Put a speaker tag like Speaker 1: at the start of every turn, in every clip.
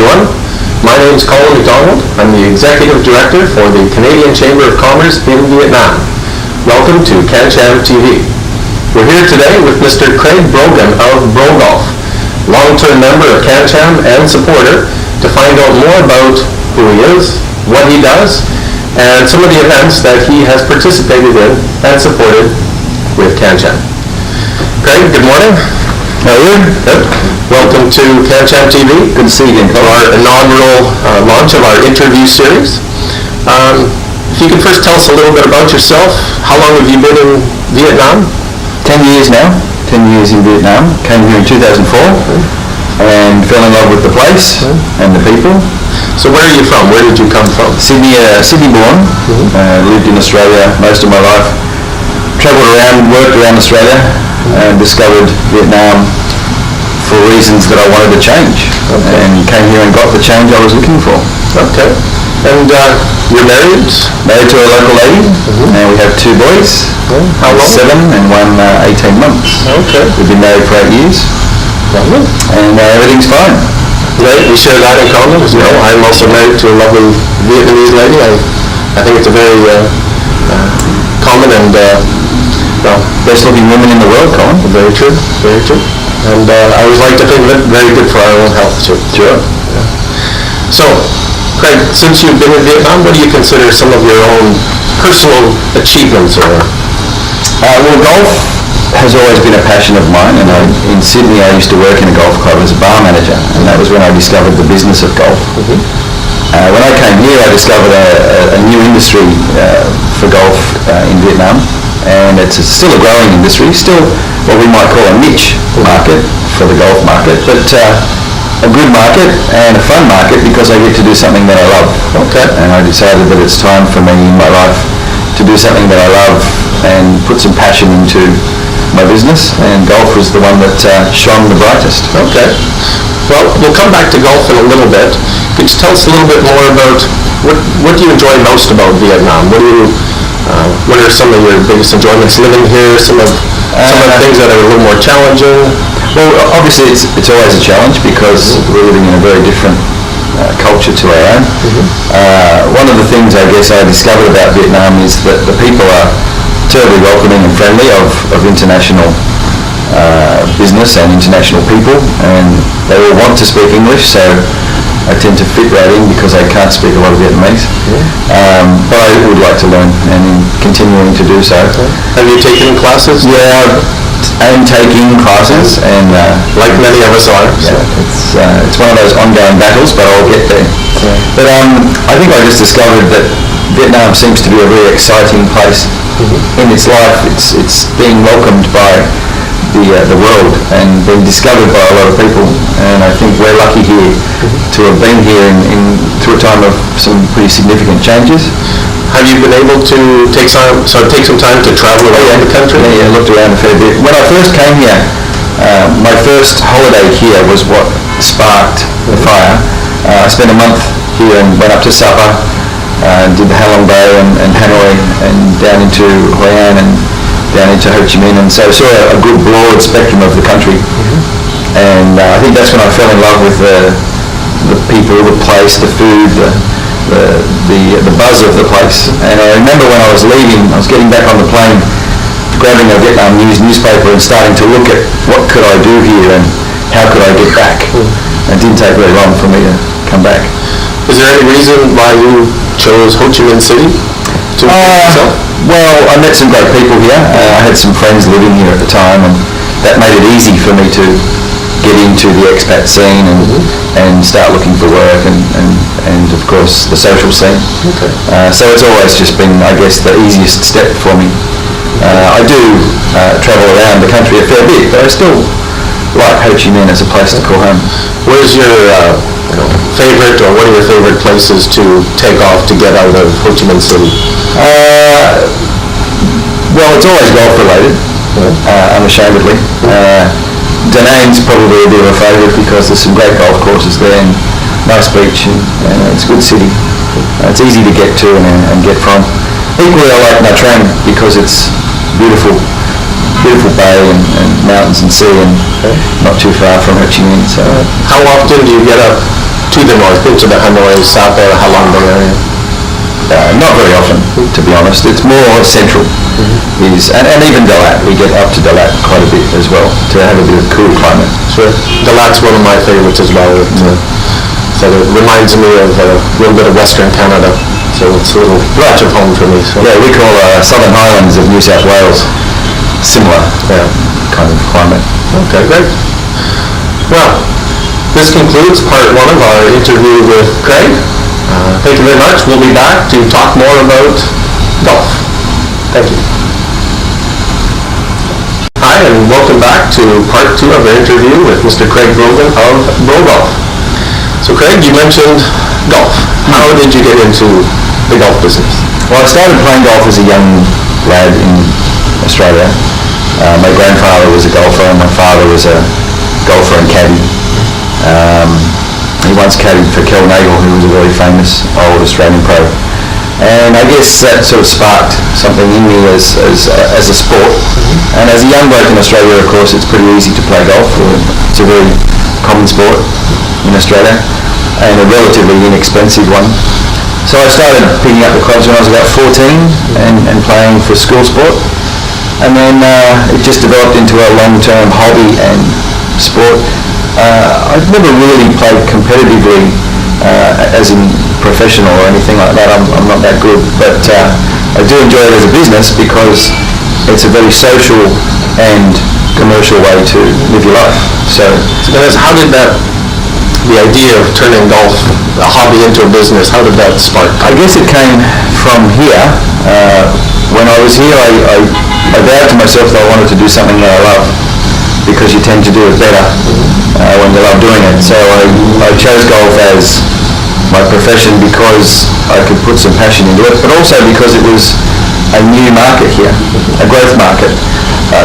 Speaker 1: everyone. My name is Colin McDonald. I'm the Executive Director for the Canadian Chamber of Commerce in Vietnam. Welcome to CanCham TV. We're here today with Mr. Craig Brogan of BROGOLF, long-term member of CanCham and supporter, to find out more about who he is, what he does, and some of the events that he has participated in and supported with CanCham. Craig, good morning.
Speaker 2: How are you?
Speaker 1: Good. Welcome to CanCham TV.
Speaker 2: Good to see you again.
Speaker 1: For our inaugural launch of our interview series. If you could first tell us a little bit about yourself. How long have you been in Vietnam?
Speaker 2: 10 years now. 10 years in Vietnam. Came here in 2004 and fell in love with the place and the people.
Speaker 1: So where are you from? Where did you come from?
Speaker 2: Sydney, Sydney born. Lived in Australia most of my life. Travelled around, worked around Australia, and discovered Vietnam for reasons that I wanted to change, and came here and got the change I was looking for.
Speaker 1: Okay. And you're married?
Speaker 2: Married to a local lady, and we have 2 boys,
Speaker 1: How long?
Speaker 2: 7 and one 18 months.
Speaker 1: Okay.
Speaker 2: We've been married for 8 years,
Speaker 1: Lovely.
Speaker 2: and everything's fine.
Speaker 1: Right, we share that in common. As you know, I'm also married to a lovely Vietnamese lady. I think it's a very common and
Speaker 2: Best looking woman in the world, Colin.
Speaker 1: very true, very true. And I always like to think that very good for our own health too.
Speaker 2: Sure.
Speaker 1: Yeah. So, Craig, since you've been in Vietnam, what do you consider some of your own personal achievements?
Speaker 2: Well, golf has always been a passion of mine, and in Sydney I used to work in a golf club as a bar manager, and that was when I discovered the business of golf. When I came here, I discovered a new industry for golf in Vietnam, and it's still a growing industry, still what we might call a niche market for the golf market, but a good market and a fun market because I get to do something that I love.
Speaker 1: Okay.
Speaker 2: And I decided that it's time for me in my life to do something that I love and put some passion into my business, and golf was the one that shone the brightest.
Speaker 1: Okay. Well, we'll come back to golf in a little bit. Could you tell us a little bit more about what do you enjoy most about Vietnam? What are some of your biggest enjoyments living here? Some of the things that are a little more challenging?
Speaker 2: Well, obviously it's always a challenge because we're living in a very different culture to our own. One of the things I guess I discovered about Vietnam is that the people are terribly welcoming and friendly of international business and international people, and they all want to speak English, so I tend to fit right in because I can't speak a lot of Vietnamese. But I would like to learn and continuing to do so.
Speaker 1: Have you taken classes?
Speaker 2: Yeah, I'm taking classes, and
Speaker 1: like many of us are.
Speaker 2: yeah, it's one of those ongoing battles, but I'll get there. But I think I just discovered that Vietnam seems to be a very exciting place in its life. It's being welcomed by the world and being discovered by a lot of people, and I think we're lucky here to have been here through a time of some pretty significant changes.
Speaker 1: Have you been able to take some time to travel around the country?
Speaker 2: Yeah, looked around a fair bit. When I first came here, my first holiday here was what sparked the fire. I spent a month here and went up to Sapa, did the Halong Bay and Hanoi, and down into Hoi An and down into Ho Chi Minh, and so saw a good broad spectrum of the country. And I think that's when I fell in love with the people, the place, the food, the buzz of the place. And I remember when I was leaving, I was getting back on the plane, grabbing a Vietnam newspaper and starting to look at what could I do here and how could I get back. It didn't take very long for me to come back.
Speaker 1: Is there any reason why you chose Ho Chi Minh City to yourself?
Speaker 2: Well, I met some great people here. I had some friends living here at the time, and that made it easy for me to get into the expat scene and start looking for work and of course the social scene. So it's always just been, I guess, the easiest step for me. I do travel around the country a fair bit, but I still like Ho Chi Minh as a place to call home.
Speaker 1: Where's your favorite, or what are your favorite places to take off to get out of Ho Chi Minh City?
Speaker 2: Well, it's always golf related, unashamedly. Da Nang's probably a bit of a favourite because there's some great golf courses there and nice beach, and it's a good city. It's easy to get to and get from. Equally, I like Nha Trang because it's beautiful bay and mountains and sea, and not too far from Ho Chi Minh. So,
Speaker 1: how often do you get up to the north, into the Hanoi, Sapa, Halong Bay area?
Speaker 2: Not very often, to be honest. It's more central. And even Dalat. We get up to Dalat quite a bit as well to have a bit of cool climate.
Speaker 1: Sure. Dalat's one of my favorites as well. So it reminds me of a little bit of Western Canada. So it's a little touch of home for me. So.
Speaker 2: Yeah, we call Southern Highlands of New South Wales similar kind of climate.
Speaker 1: Okay, great. Well, this concludes part one of our interview with Craig. Thank you very much. We'll be back to talk more about golf. Thank you. Hi, and welcome back to part two of our interview with Mr. Craig Brogan of BROGOLF. So Craig, you mentioned golf. How did you get into the golf business?
Speaker 2: Well, I started playing golf as a young lad in Australia. My grandfather was a golfer and my father was a golfer and caddy. He once caddied for Kel Nagel, who was a very famous old Australian pro. And I guess that sort of sparked something in me as a sport. And as a young bloke in Australia, of course, it's pretty easy to play golf. It's a very common sport in Australia and a relatively inexpensive one. So I started picking up the clubs when I was about 14 and playing for school sport. And then it just developed into a long-term hobby and sport. I've never really played competitively as in professional or anything like that. I'm not that good, but I do enjoy it as a business because it's a very social and commercial way to live your life. So
Speaker 1: how did the idea of turning golf, a hobby, into a business, how did that spark?
Speaker 2: I guess it came from here. When I was here, I vowed to myself that I wanted to do something that I love, because you tend to do it better when you love doing it. So I chose golf as my profession because I could put some passion into it, but also because it was a new market here, a growth market,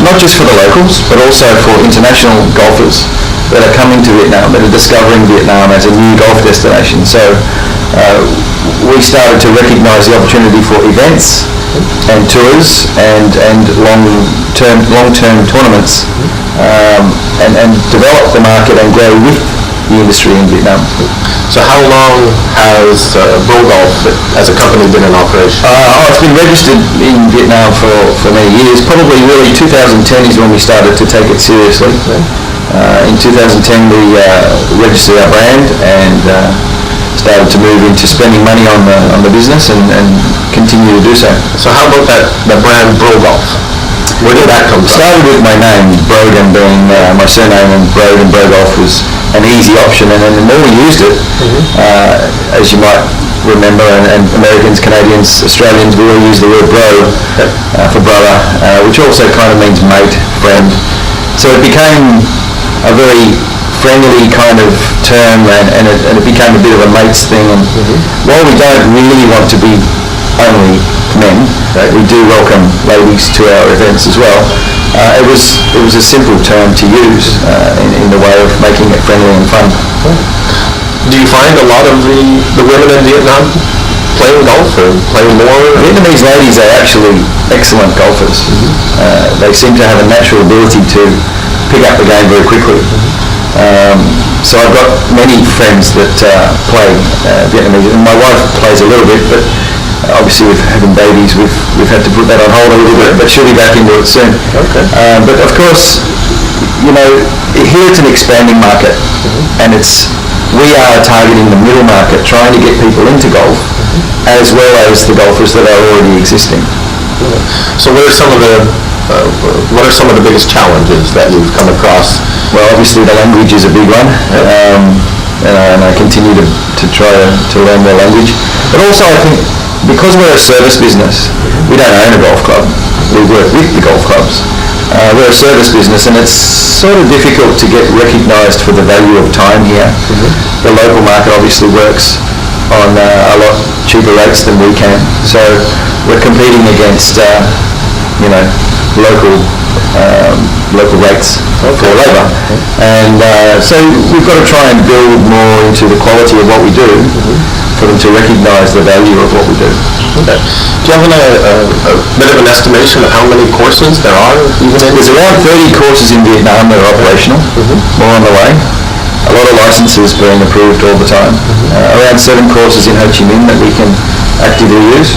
Speaker 2: not just for the locals, but also for international golfers that are coming to Vietnam, that are discovering Vietnam as a new golf destination. So we started to recognise the opportunity for events and tours and long-term tournaments and develop the market and grow with the industry in Vietnam.
Speaker 1: So how long has BROGOLF as a company been in operation?
Speaker 2: It's been registered in Vietnam for many years. Probably really 2010 is when we started to take it seriously. In 2010 we registered our brand and started to move into spending money on the business and continue to do so.
Speaker 1: So how about the brand BROGOLF? Where did that come from?
Speaker 2: Started with my name, Brogan being my surname, and Brogan BROGOLF was an easy option, and then the more we used it, as you might remember, and Americans, Canadians, Australians, we all use the word bro for brother, which also kind of means mate, friend. So it became a very friendly kind of term, and it became a bit of a mates thing. And while we don't really want to be only men, we do welcome ladies to our events as well. It was a simple term to use in the way of making it friendly and fun.
Speaker 1: Do you find a lot of the women in Vietnam playing golf or playing more?
Speaker 2: Vietnamese ladies are actually excellent golfers. They seem to have a natural ability to pick up the game very quickly. So I've got many friends that play Vietnamese, and my wife plays a little bit, but obviously with having babies we've had to put that on hold a little bit, but she'll be back into it soon.
Speaker 1: Okay.
Speaker 2: But of course, here it's an expanding market, and we are targeting the middle market, trying to get people into golf as well as the golfers that are already existing.
Speaker 1: So what are some of the biggest challenges that you've come across?
Speaker 2: Well, obviously the language is a big one, and I continue to try to learn more language. But also I think because we're a service business, we don't own a golf club, we work with the golf clubs. We're a service business, and it's sort of difficult to get recognised for the value of time here. The local market obviously works on a lot cheaper rates than we can, so we're competing against local rates for labour, and so we've got to try and build more into the quality of what we do for them to recognise the value of what we do.
Speaker 1: Okay. Do you have a bit of an estimation of how many courses there are?
Speaker 2: There's around 30 courses in Vietnam that are operational, more on the way. a lot of licenses being approved all the time. Around 7 courses in Ho Chi Minh that we can actively use,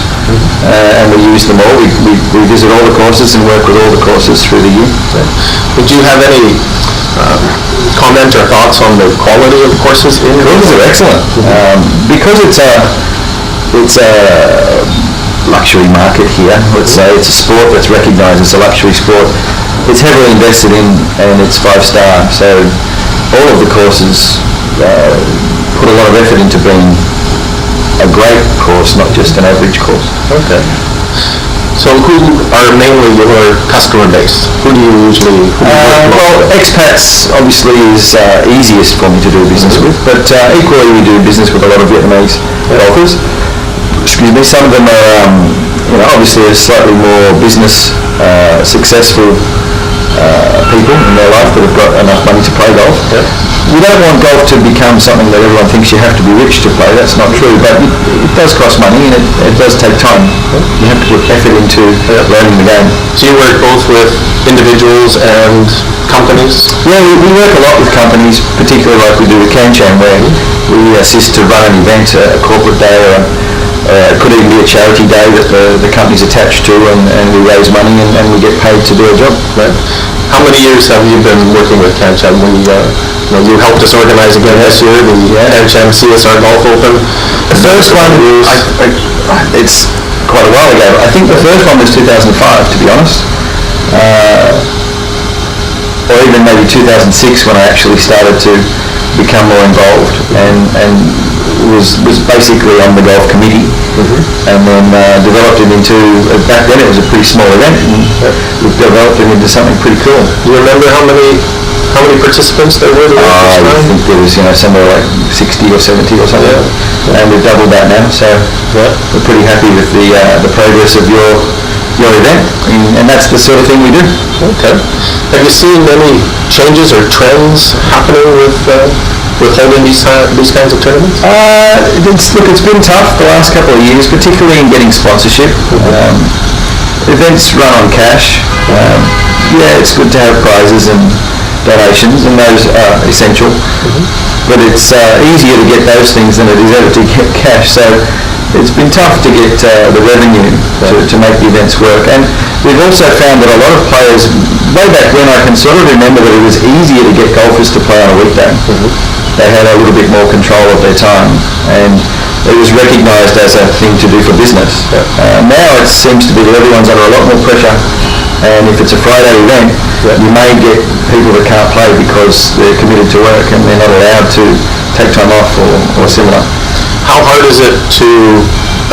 Speaker 2: and we use them all. We visit all the courses and work with all the courses through the year.
Speaker 1: Would you have any comment or thoughts on the quality of courses in
Speaker 2: Courses are excellent. Because it's a luxury market here, let's say. It's a sport that's recognised as a luxury sport. It's heavily invested in, and it's 5-star. So all of the courses put a lot of effort into being a great course, not just an average course.
Speaker 1: Okay. So who are mainly your customer base? Who do you usually
Speaker 2: well, expats obviously is easiest for me to do business with, but equally we do business with a lot of Vietnamese golfers. Excuse me. Some of them are, obviously slightly more business successful people in their life that have got enough money to play golf.
Speaker 1: Yep.
Speaker 2: We don't want golf to become something that everyone thinks you have to be rich to play. That's not true, but it does cost money, and it does take time. You have to put effort into learning the game.
Speaker 1: So you work both with individuals and companies?
Speaker 2: Yeah, we work a lot with companies, particularly like we do with CanCham, where we assist to run an event, a corporate day, or it could even be a charity day that the company's attached to, and we raise money and we get paid to do a job.
Speaker 1: Right. How many years have you been working with CanCham? You helped us organize again this year, the CanCham CSR Golf Open.
Speaker 2: The first one, it's quite a while ago. I think the first one was 2005, to be honest. Or even maybe 2006 when I actually started to become more involved and was basically on the golf committee, and then developed it into, back then it was a pretty small event, and we've developed it into something pretty cool.
Speaker 1: Do you remember how many participants there were?
Speaker 2: I think there was somewhere like 60 or 70 or something, and we've doubled that now, so we're pretty happy with the progress of your event, and that's the sort of thing we do.
Speaker 1: Okay. Have you seen any changes or trends happening with holding these kinds of tournaments?
Speaker 2: It's been tough the last couple of years, particularly in getting sponsorship. Events run on cash. It's good to have prizes and donations, and those are essential. But it's easier to get those things than it is ever to get cash. So it's been tough to get the revenue to make the events work. And we've also found that a lot of players, way back when, I can sort of remember that it was easier to get golfers to play on a weekday. They had a little bit more control of their time, and it was recognised as a thing to do for business. Now it seems to be that everyone's under a lot more pressure, and if it's a Friday event, you may get people that can't play because they're committed to work and they're not allowed to take time off or similar.
Speaker 1: How hard is it to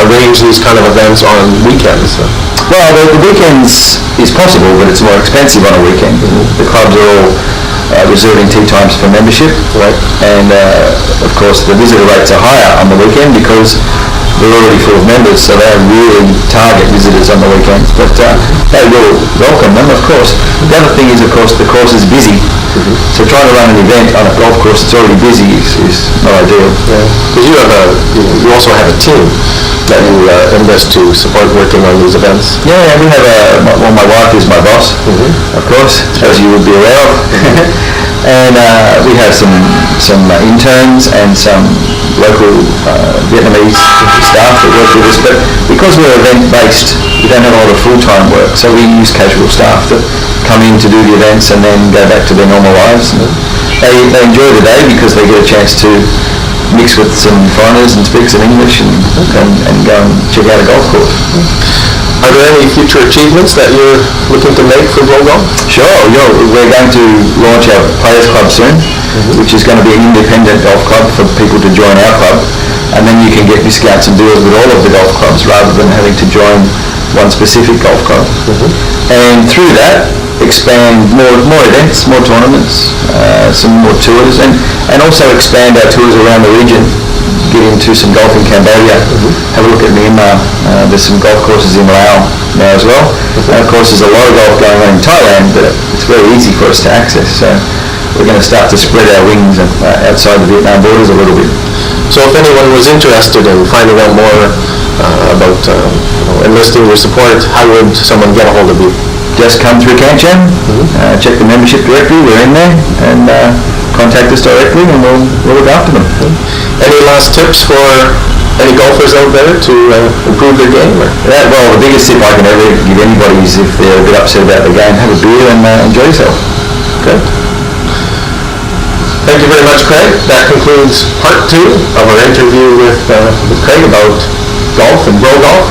Speaker 1: arrange these kind of events on weekends?
Speaker 2: Well, the weekends is possible, but it's more expensive on a weekend. The clubs are all reserving tee times for membership, and of course the visitor rates are higher on the weekend because they're already full of members, so they don't really target visitors on the weekends, but they will welcome them, of course. The other thing is, of course, the course is busy, so trying to run an event on a golf course that's already busy is not ideal.
Speaker 1: Because you also have a team that you invest to support working on these events.
Speaker 2: Yeah, we have my wife is my boss, of course, as you would be aware of. And we have some interns and some local Vietnamese staff that work with us, but because we're event-based, we don't have a lot of full-time work, so we use casual staff that come in to do the events and then go back to their normal lives. And they enjoy the day because they get a chance to mix with some foreigners and speak some English and go and check out a golf course.
Speaker 1: Are there any future achievements that you're looking to make for BROGOLF?
Speaker 2: Sure. We're going to launch our Players Club soon, which is going to be an independent golf club for people to join our club, and then you can get discounts and deals with all of the golf clubs rather than having to join one specific golf club. And through that, expand more events, more tournaments, some more tours, and also expand our tours around the region. Get into some golf in Cambodia, have a look at Myanmar. There's some golf courses in Laos now as well. And of course there's a lot of golf going on in Thailand, but it's very easy for us to access. So we're going to start to spread our wings outside the Vietnam borders a little bit.
Speaker 1: So if anyone was interested in finding out more about enlisting your support, how would someone get a hold of you?
Speaker 2: Just come through CanCham, check the membership directory, we're in there, and contact us directly and we'll look after them.
Speaker 1: Any last tips for any golfers out there to improve their game?
Speaker 2: Yeah, well, the biggest tip I can ever give anybody is if they're a bit upset about the game, have a beer and enjoy yourself.
Speaker 1: Good. Thank you very much, Craig. That concludes part 2 of our interview with Craig about golf and BROGOLF.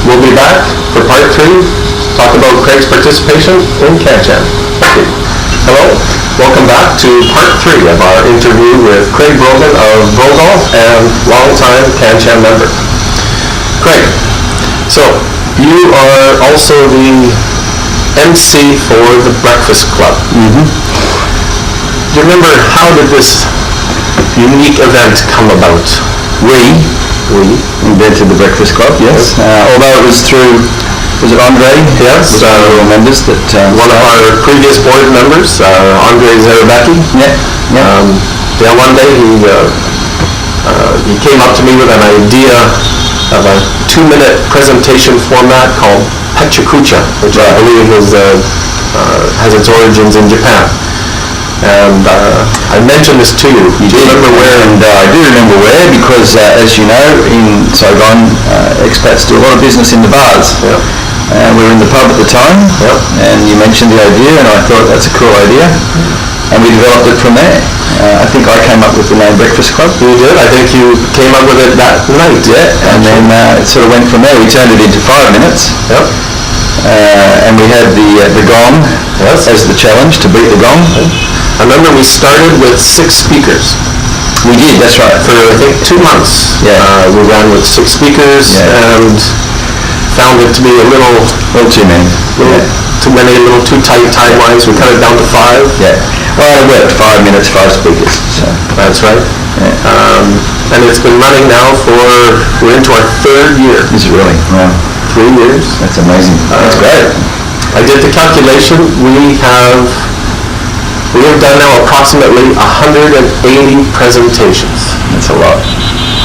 Speaker 1: We'll be back for part 3, talk about Craig's participation in CanCham. Thank you. Hello, welcome back to part 3 of our interview with Craig Brogan of BROGOLF and longtime CanCham member. Craig, so you are also the MC for the Breakfast Club. Do you remember how did this unique event come about?
Speaker 2: We invented the Breakfast Club, yes. Although it was through, was it Andre?
Speaker 1: Yes.
Speaker 2: One of our members that...
Speaker 1: one of our previous board members, Andre Zarabaki.
Speaker 2: Yeah.
Speaker 1: One day he came up to me with an idea of a 2-minute presentation format called Pechakucha, which I believe has its origins in Japan. And I mentioned this to you.
Speaker 2: Do you remember where? And I do remember where, because as you know, in Saigon, expats do a lot of business in the bars.
Speaker 1: Yep.
Speaker 2: We were in the pub at the time, and you mentioned the idea, and I thought that's a cool idea, and we developed it from there. I think I came up with the name Breakfast Club.
Speaker 1: You did? I think you came up with it that night.
Speaker 2: Yeah, and then it sort of went from there. We turned it into 5 minutes.
Speaker 1: Yep.
Speaker 2: And we had the gong as the challenge to beat the gong.
Speaker 1: I remember we started with 6 speakers.
Speaker 2: We did, that's right.
Speaker 1: For I think 2 months.
Speaker 2: Yeah.
Speaker 1: We ran with 6 speakers and found it to be a little
Speaker 2: too many.
Speaker 1: Too many, a little too tight time-wise. We cut it down to 5.
Speaker 2: Yeah. Well, it worked. 5 minutes, 5 speakers. So.
Speaker 1: That's right. Yeah. And it's been running now we're into our 3rd year.
Speaker 2: Is it really? Wow.
Speaker 1: 3 years.
Speaker 2: That's amazing. That's great.
Speaker 1: I did the calculation. We have done now approximately 180 presentations.
Speaker 2: That's a lot.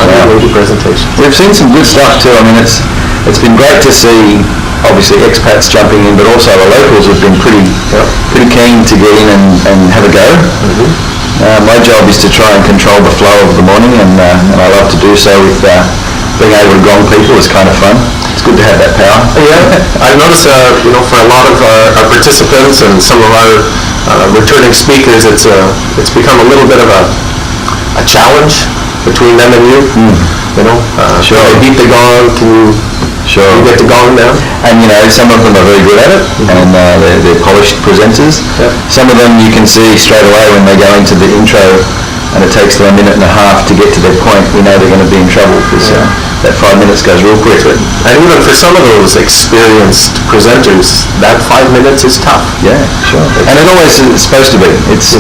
Speaker 1: 180 presentations.
Speaker 2: We've seen some good stuff too. I mean, it's been great to see, obviously, expats jumping in, but also the locals have been pretty keen to get in and have a go. My job is to try and control the flow of the morning, and I love to do so with being able to gong people. Is kind of fun. It's good to have that power.
Speaker 1: Yeah, I've noticed, for a lot of our participants and some of our returning speakers, it's become a little bit of a challenge between them and you.
Speaker 2: Sure.
Speaker 1: They beat the gong. Can you get the gong down?
Speaker 2: And some of them are very good at it, and they're polished presenters. Some of them you can see straight away when they go into the intro, and it takes them 1.5 minutes to get to their point. We know they're going to be in trouble because that 5 minutes goes real quick.
Speaker 1: And even for some of those experienced presenters, that 5 minutes is tough.
Speaker 2: Yeah, sure. And it always is supposed to be. It's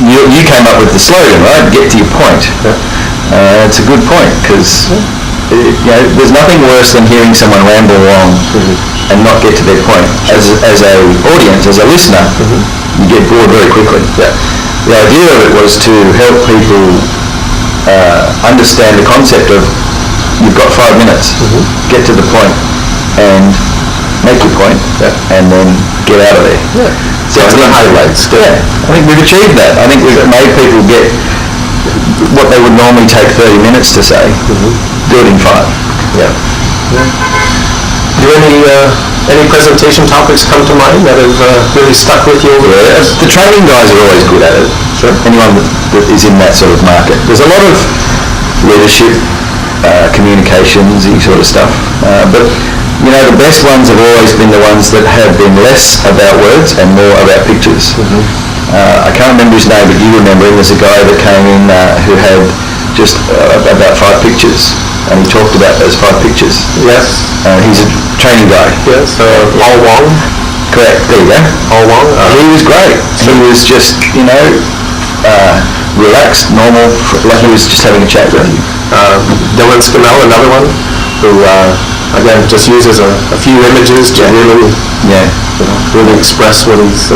Speaker 2: you came up with the slogan, right? Get to your point. It's a good point because there's nothing worse than hearing someone ramble on and not get to their point. As a audience, as a listener, you get bored very quickly. The idea of it was to help people understand the concept of you've got 5 minutes, get to the point and make your point, and then get out of there. So
Speaker 1: Get to the highlights.
Speaker 2: I think we've achieved that. I think we've made people get what they would normally take 30 minutes to say, do it in 5.
Speaker 1: Do any presentation topics come to mind that have really stuck with you over the years?
Speaker 2: The training guys are always good at it.
Speaker 1: Sure.
Speaker 2: Anyone that is in that sort of market. There's a lot of leadership, communications, sort of stuff. But the best ones have always been the ones that have been less about words and more about pictures. I can't remember his name, but you remember him. There's a guy that came in who had just about 5 pictures, and he talked about those 5 pictures.
Speaker 1: Yes.
Speaker 2: He's a training guy.
Speaker 1: Yes. Paul Wong.
Speaker 2: Correct. There you go.
Speaker 1: Paul Wong.
Speaker 2: He was great. He was just, relaxed, normal, like he was just having a chat with you.
Speaker 1: Dylan Scannell, another one, who again just uses a few images to really express what he's.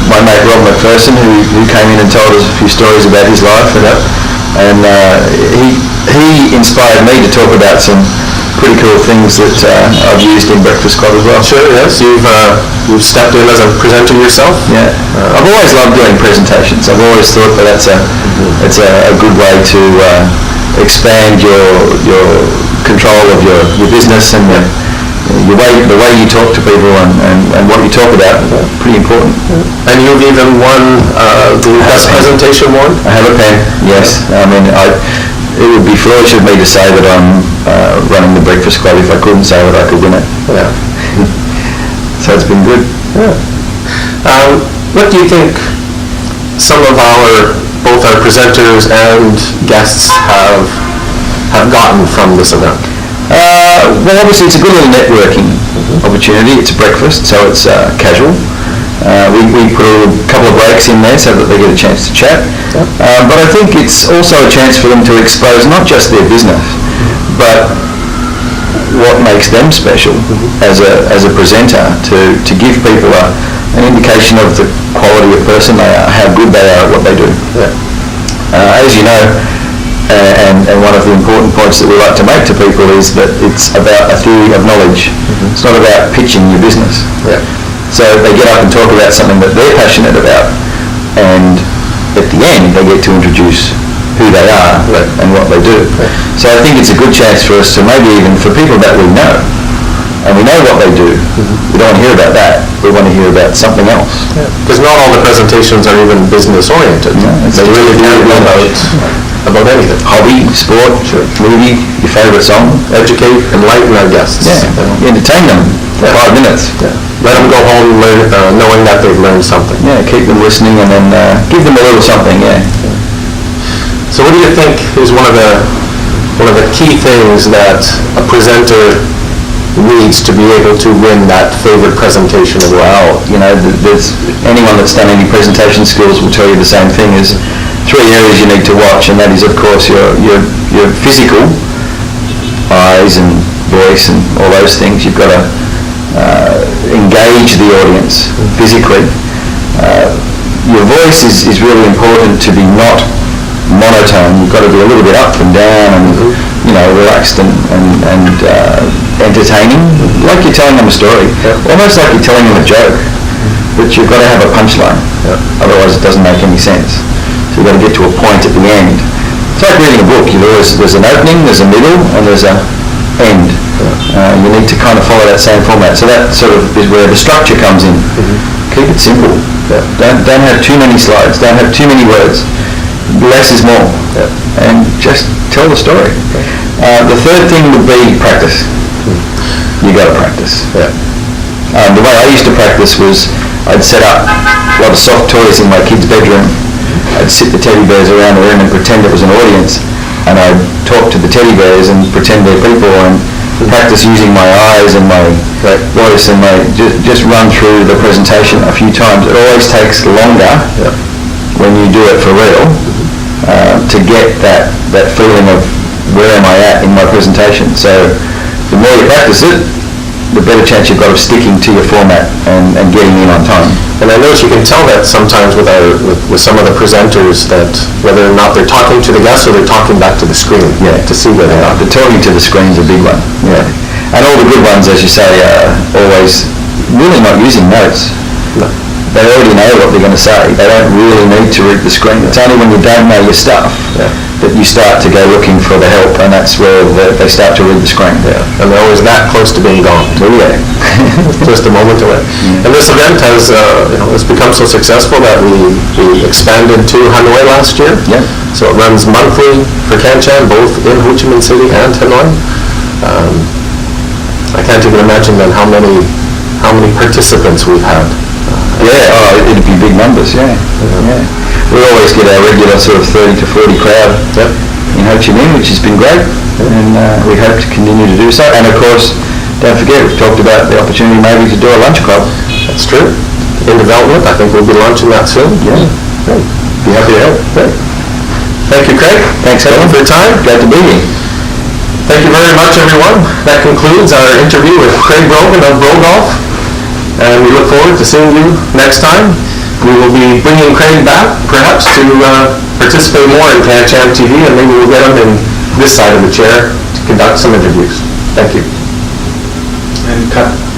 Speaker 2: My mate Rob McPherson, who came in and told us a few stories about his life, and he inspired me to talk about some pretty cool things that I've used in Breakfast Club as well.
Speaker 1: Sure, yes. You've stepped in as a presenter yourself.
Speaker 2: Yeah. I've always loved doing presentations. I've always thought that it's a good way to expand your control of your business and the way you talk to people and what you talk about. Pretty important.
Speaker 1: And you've even won the best presentation award?
Speaker 2: I have a pen, yes. I mean, it would be foolish of me to say that I'm running the Breakfast Club if I couldn't say that I could win it.
Speaker 1: Yeah.
Speaker 2: So it's been good.
Speaker 1: Yeah. What do you think some of both our presenters and guests have gotten from this event?
Speaker 2: Well, obviously it's a good little networking opportunity. It's a breakfast, so it's casual. We put a couple of breaks in there so that they get a chance to chat. But I think it's also a chance for them to expose not just their business, but what makes them special as a presenter, to give people an indication of the quality of person they are, how good they are at what they do. As you know, and one of the important points that we like to make to people is that it's about a theory of knowledge. It's not about pitching your business. So they get up and talk about something that they're passionate about, and at the end they get to introduce who they are and what they do. So I think it's a good chance for us to maybe even for people that we know, and we know what they do, we don't want to hear about that, we want to hear about something else.
Speaker 1: Because not all the presentations are even business oriented. They really can be about anything.
Speaker 2: Hobby, sport, movie, your favourite song.
Speaker 1: Educate, enlighten our guests.
Speaker 2: Entertain them for 5 minutes.
Speaker 1: Let them go home knowing that they've learned something.
Speaker 2: Keep them listening and then give them a little something.
Speaker 1: So what do you think is one of the key things that a presenter needs to be able to win that favorite presentation award?
Speaker 2: Well, there's anyone that's done any presentation skills will tell you the same thing. Is 3 areas you need to watch, and that is, of course, your physical, eyes and voice and all those things. You've got to engage the audience physically. Your voice is really important to be not monotone. You've got to be a little bit up and down and relaxed and entertaining, like you're telling them a story, almost like you're telling them a joke, but you've got to have a punchline, otherwise it doesn't make any sense. So you've got to get to a point at the end. It's like reading a book. There's an opening, there's a middle, and there's an end. You need to kind of follow that same format. So that sort of is where the structure comes in. Keep it simple. Don't have too many slides. Don't have too many words. Less is more. And just tell the story. The third thing would be practice. You got to practice. The way I used to practice was I'd set up a lot of soft toys in my kids' bedroom. I'd sit the teddy bears around the room and pretend it was an audience, and I'd talk to the teddy bears and pretend they're people and practice using my eyes and my voice and just run through the presentation a few times. It always takes longer when you do it for real to get that feeling of where am I at in my presentation. So the more you practice it, the better chance you've got of sticking to your format and getting in on time.
Speaker 1: And I notice you can tell that sometimes with some of the presenters, that whether or not they're talking to the guests or they're talking back to the screen to see where they are.
Speaker 2: The talking to the screen's a big one. And all the good ones, as you say, are always really not using notes. They already know what they're going to say. They don't really need to read the screen. It's only when you don't know your stuff that you start to go looking for the help, and that's where they start to read the screen.
Speaker 1: And they're always that close to being gone. Just a moment away. And this event has become so successful that we expanded to Hanoi last year. So it runs monthly for CanCham, both in Ho Chi Minh City and Hanoi. I can't even imagine then how many participants we've had.
Speaker 2: It'd be big numbers. We always get our regular sort of 30 to 40 crowd in Ho Chi Minh, which has been great, and we hope to continue to do so. And of course, don't forget, we've talked about the opportunity maybe to do a lunch club.
Speaker 1: That's true. In development, I think we'll be launching that soon.
Speaker 2: Great. Be happy to help.
Speaker 1: Great. Thank you, Craig.
Speaker 2: Thanks, Helen,
Speaker 1: for your time.
Speaker 2: Glad to be here.
Speaker 1: Thank you very much, everyone. That concludes our interview with Craig Brogan of BROGOLF, and we look forward to seeing you next time. We will be bringing Craig back, perhaps, to participate more in CanCham TV, and maybe we'll get him in this side of the chair to conduct some interviews.
Speaker 2: Thank you.
Speaker 3: And cut